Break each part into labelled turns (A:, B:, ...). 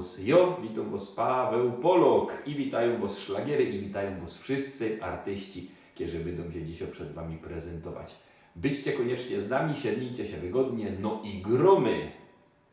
A: was ja, witam was Paweł Polok i witają was szlagiery i witają was wszyscy artyści, którzy będą się dzisiaj przed wami prezentować. Byście koniecznie z nami, siednijcie się wygodnie, no i gromy!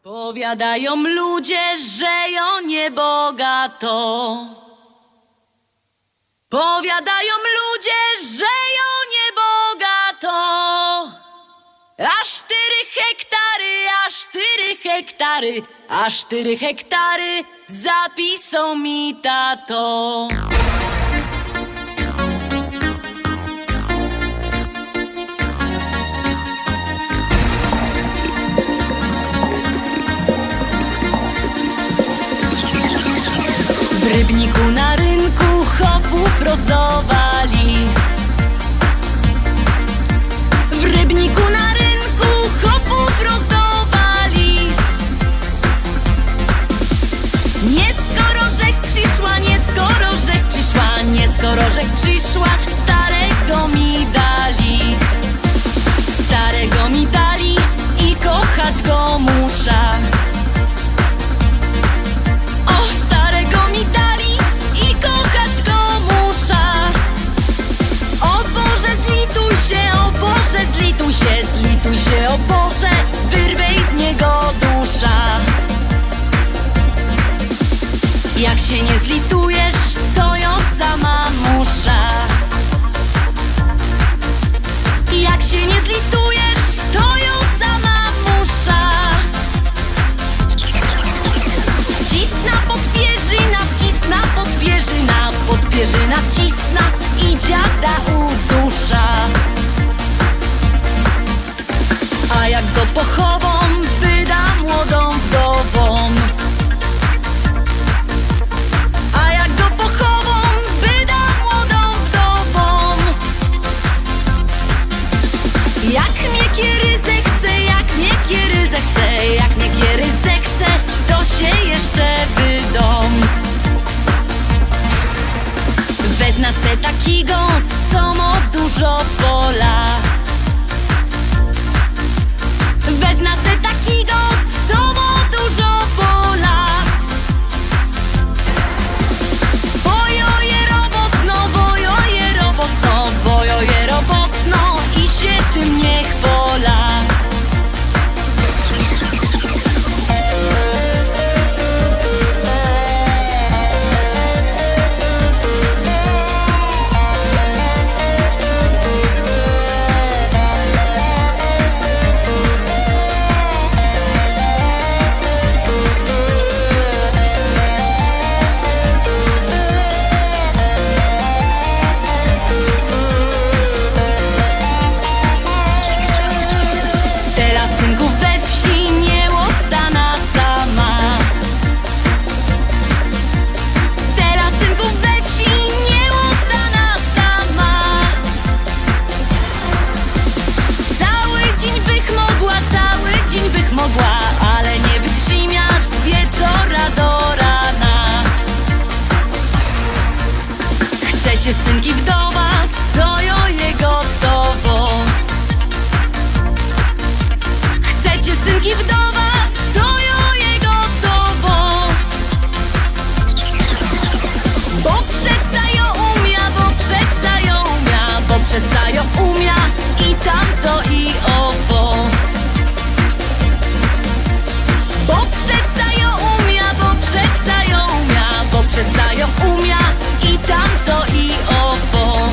B: Powiadają ludzie, że ją niebogato. Powiadają ludzie, że ją niebogato. Aż 4 hektary, aż 4 hektary, aż 4 hektary zapisał mi tato. W Rybniku na rynku chopów rozdawali. W Rybniku na rynku chopów rozdawali. Nie skoro rzek przyszła, nie skoro rzek przyszła, nie skoro rzek przyszła, starego mi dali. Starego mi dali i kochać go muszę. Zlituj się, o Boże, wyrwej z niego dusza. Jak się nie zlitujesz, to ją sama muszę. Jak się nie zlitujesz, to ją sama muszę. Wcisna podpierzyna, wcisna podpierzyna, podpierzyna wcisna i dziada udusza. A jak go pochową, wyda młodą wdową. A jak go pochową, wyda młodą wdową. Jak mnie kieryzę chce, jak mnie kieryzę chce, jak mnie kieryzę chce, to się jeszcze wydom. Wezna se takiego, co ma dużo pola. Wezna se takiego, co ma dużo pola. Bojoje robotno, bojoje robotno, bojoje robotno i się tym nie chwola. Ale nie wytrzyma z wieczora do rana. Chcecie synki wdowa, to jo je gotowo. Chcecie synki wdowa, to jo je gotowo. Bo przeca jo umia, bo przeca jo umia, bo przeca jo umia i tamto i owo. Bo przeca ją umia, bo przeca ją umia, bo przeca ją umia i tamto i owo.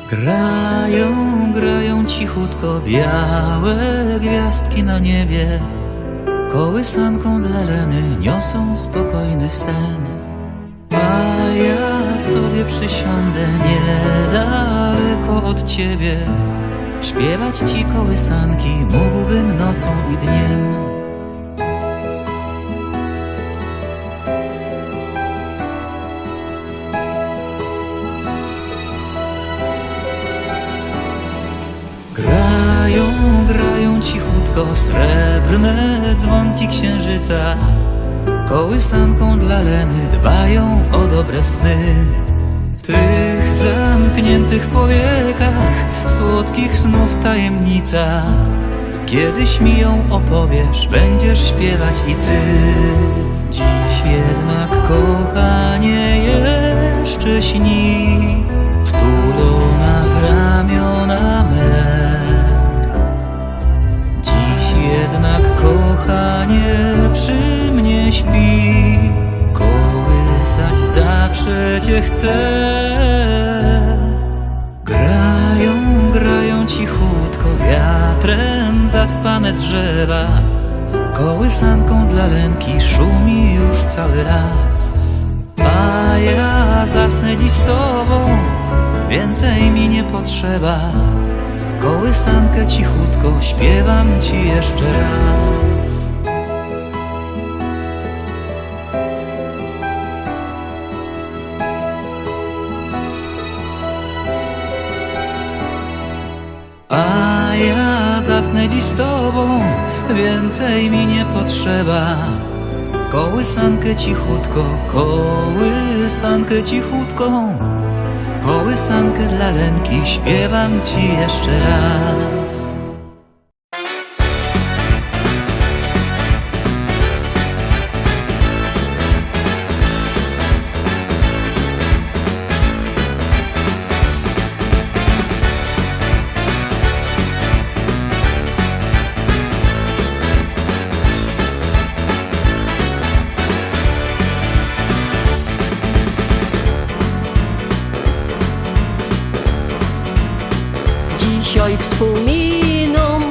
C: Grają, grają cichutko białe gwiazdki na niebie. Kołysanką dla Leny niosą spokojny sen. A ja ja sobie przysiądę niedaleko od ciebie. Śpiewać ci kołysanki mógłbym nocą i dniem. Grają cichutko srebrne dzwonki księżyca. Kołysanką dla Leny dbają o dobre sny. W tych zamkniętych powiekach słodkich snów tajemnica. Kiedyś mi ją opowiesz, będziesz śpiewać i ty. Dziś jednak, kochanie, jeszcze śni wtulona w ramiona me. Dziś jednak, kochanie, przy mnie śpi. Kołysać zawsze cię chcę. Grają cichutko wiatrem zaspane drzewa. Kołysanką dla Lenki szumi już cały las. A ja zasnę dziś z tobą, więcej mi nie potrzeba. Kołysankę cichutko śpiewam ci jeszcze raz. A ja zasnę dziś z tobą, więcej mi nie potrzeba. Kołysankę cichutko, kołysankę cichutką. Kołysankę dla Lenki śpiewam ci jeszcze raz.
D: Dzisiaj wspominam,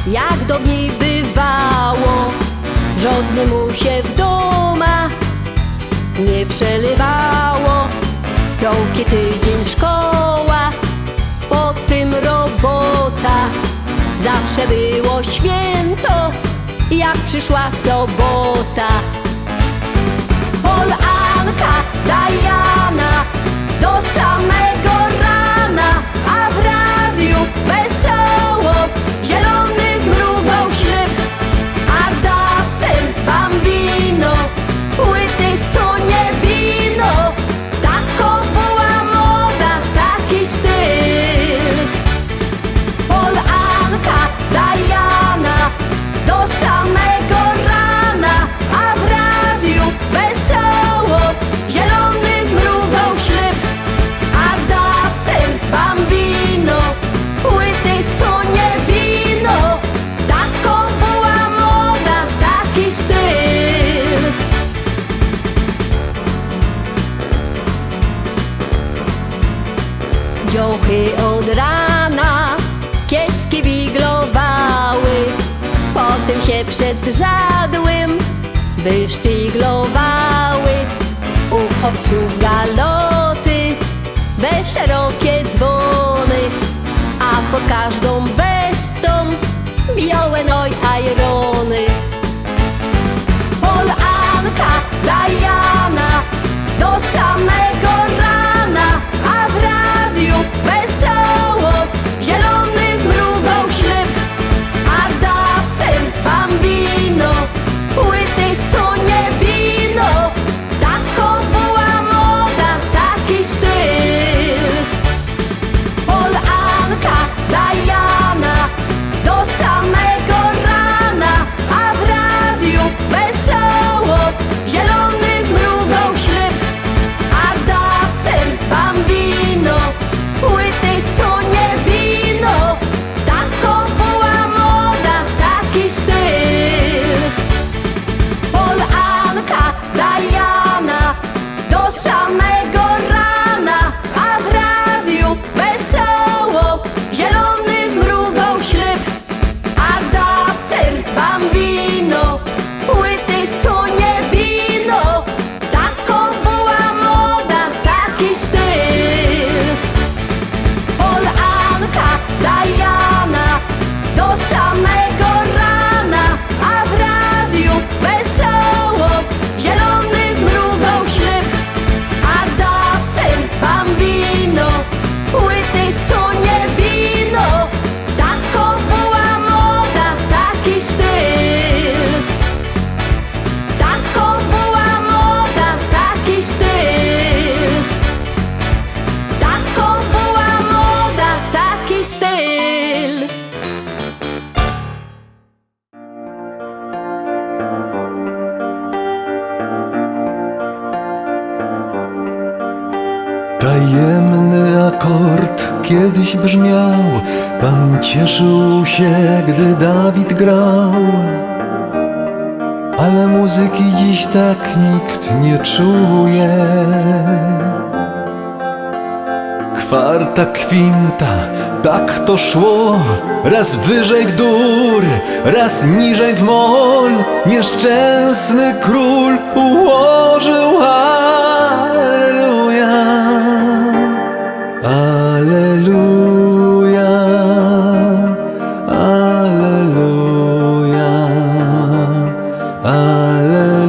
D: jak dawniej bywało. Żadnemu się w domach nie przelewało. Całki tydzień szkoła, potem robota. Zawsze było święto, jak przyszła sobota. Polanka, Diana, do samego rana, a w radiu wesoło, zielony mrugał ślep, a Dafter Bambino, płyty to nie wino. Tako była moda, taki styl. Polanka, Diana, do samego rana, a w radiu wesoło, zielony mrugał ślep, a Dafter Bambino, płyty to nie wino. Taką była moda, taki styl. Dziochy od rana kiecki wiglowały, potem się przed żadłem wysztyglowały. U chłopców galoty, we szerokie dzwony, a pod każdą westą białe ajrony. Polanka, Diana, do samego rana, a w radiu wesoło, zielony mrugał ślep, a Dafter Bambino, płyty to nie wino. Taką była moda, taki styl. Polanka, Diana, do samego rana,
E: Tajemny akord kiedyś brzmiał, Pan cieszył się, gdy Dawid grał. Ale muzyki dziś tak nikt nie czuje. Kwarta, kwinta, tak to szło. Raz wyżej w dur, raz niżej w mol. Nieszczęsny król ułożył Alleluja, Alleluja, Alleluja, Alleluja,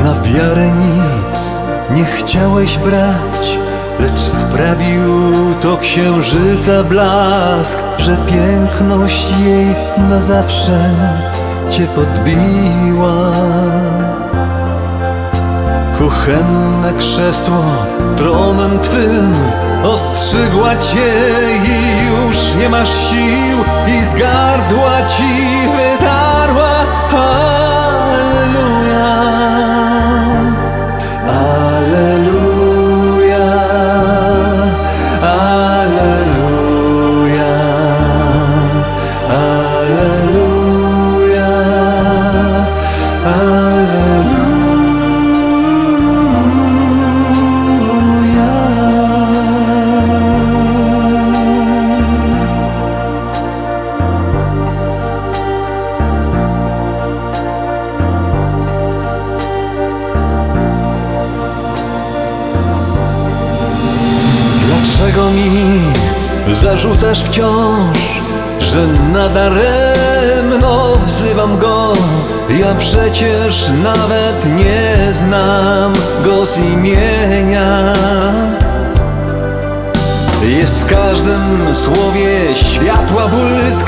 E: Na wiarę nic nie chciałeś brać, lecz sprawił to księżyca blask, że piękność jej na zawsze cię podbiła. Kuchenne krzesło tronem twym ostrzygła cię i już nie masz sił i z gardła ci wytarła Alleluja, Alleluja, Alleluja, Alleluja, Alleluja. Dlaczego mi zarzucasz wciąż, że nadaremno wzywam Go? Ja przecież nawet nie znam Go z imienia. Jest w każdym słowie światła błysk.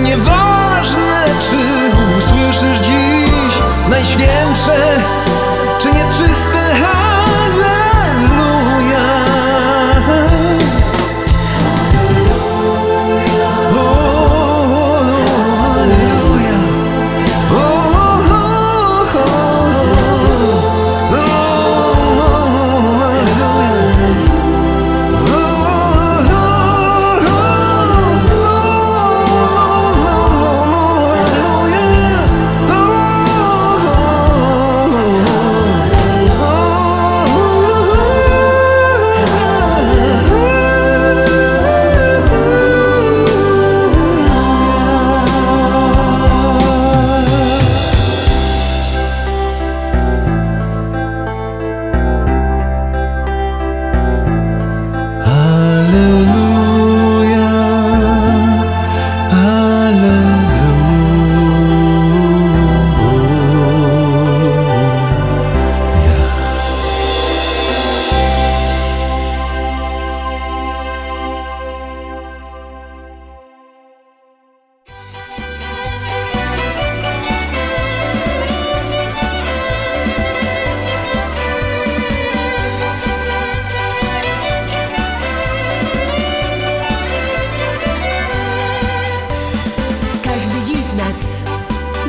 E: Nieważne, czy usłyszysz dziś najświętsze, czy nieczyste Alleluja.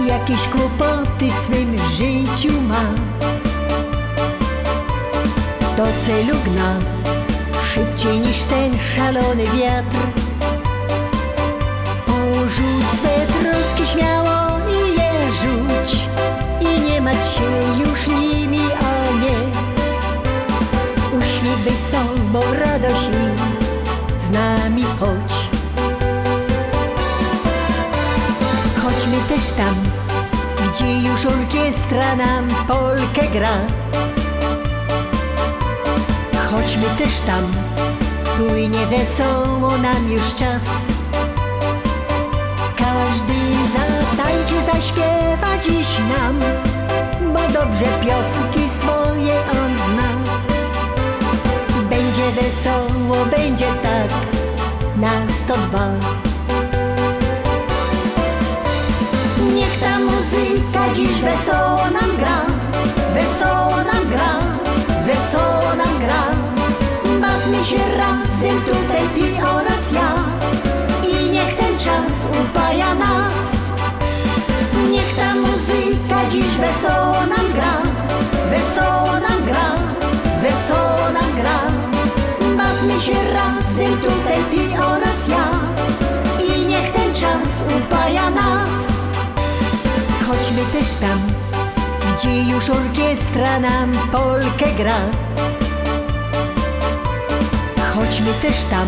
F: Jakieś kłopoty w swym życiu ma. Do celu gna szybciej niż ten szalony wiatr. Porzuć swe troski śmiało i je rzuć, i nie martw się już nimi, o nie. Uśmiech wesołą radość z nami chodź. Chodźmy też tam, gdzie już orkiestra nam polkę gra. Chodźmy też tam, płynie wesoło nam już czas. Każdy zatańczy, zaśpiewa dziś nam, bo dobrze piosenki swoje on zna. Będzie wesoło, będzie tak na 102. Niech ta muzyka dziś wesoło nam gra, wesoło nam gra, wesoło nam gra. dziś wesoło nam gra, wesoło nam gra, wesoło nam gra. Bawmy się razem tutaj ty oraz ja i niech ten czas upaja nas. Chodźmy też tam, gdzie już orkiestra nam polkę gra. Chodźmy też tam,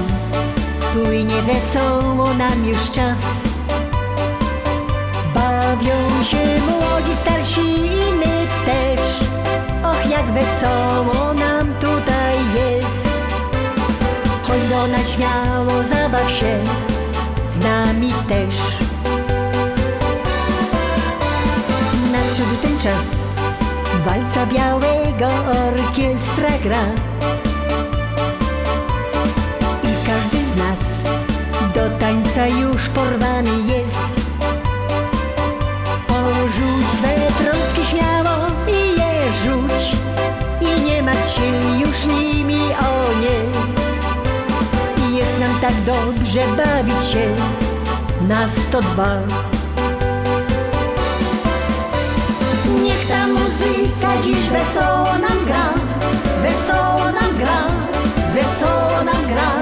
F: płynie wesoło nam już czas. Bawią się młodzi, starsi i my też. Och, jak wesoło nam tutaj jest. Chodź do nas śmiało, zabaw się z nami też. Nadszedł ten czas, walca białego orkiestra gra. I każdy z nas do tańca już porwany jest. Porzuć swe trącki śmiało i je rzuć. I nie martw się już nimi, o nie. Jest nam tak dobrze bawić się na 102. Niech ta muzyka dziś wesoło nam gra, wesoło nam gra, wesoło nam gra.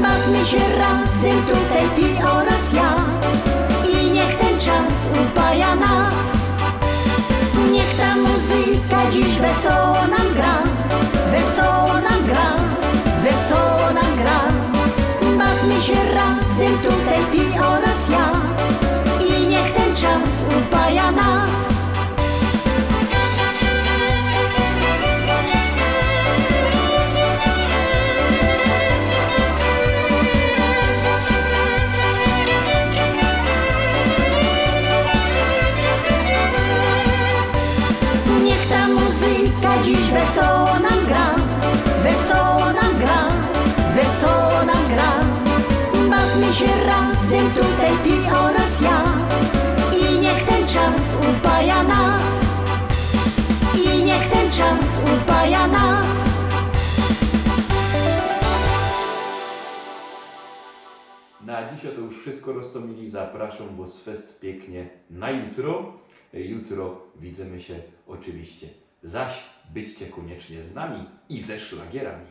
F: Bawmy się razem tutaj ty oraz ja i niech ten czas upaja nas. Niech ta muzyka dziś wesoło nam gra, wesoło nam gra, wesoło nam gra. Bawmy się razem tutaj ty oraz ja i niech ten czas upaja nas. Niech ta muzyka dziś wesoło nam gra, wesoło nam gra, wesoło nam gra. Bawmy się razem tutaj ty oraz ja i niech ten czas upaja nas. I niech ten czas upaja nas.
A: Na dziś to już wszystko, Rostomili. Zapraszam Was fest pięknie na jutro. Jutro widzimy się oczywiście. Zaś byćcie koniecznie z nami i ze szlagierami.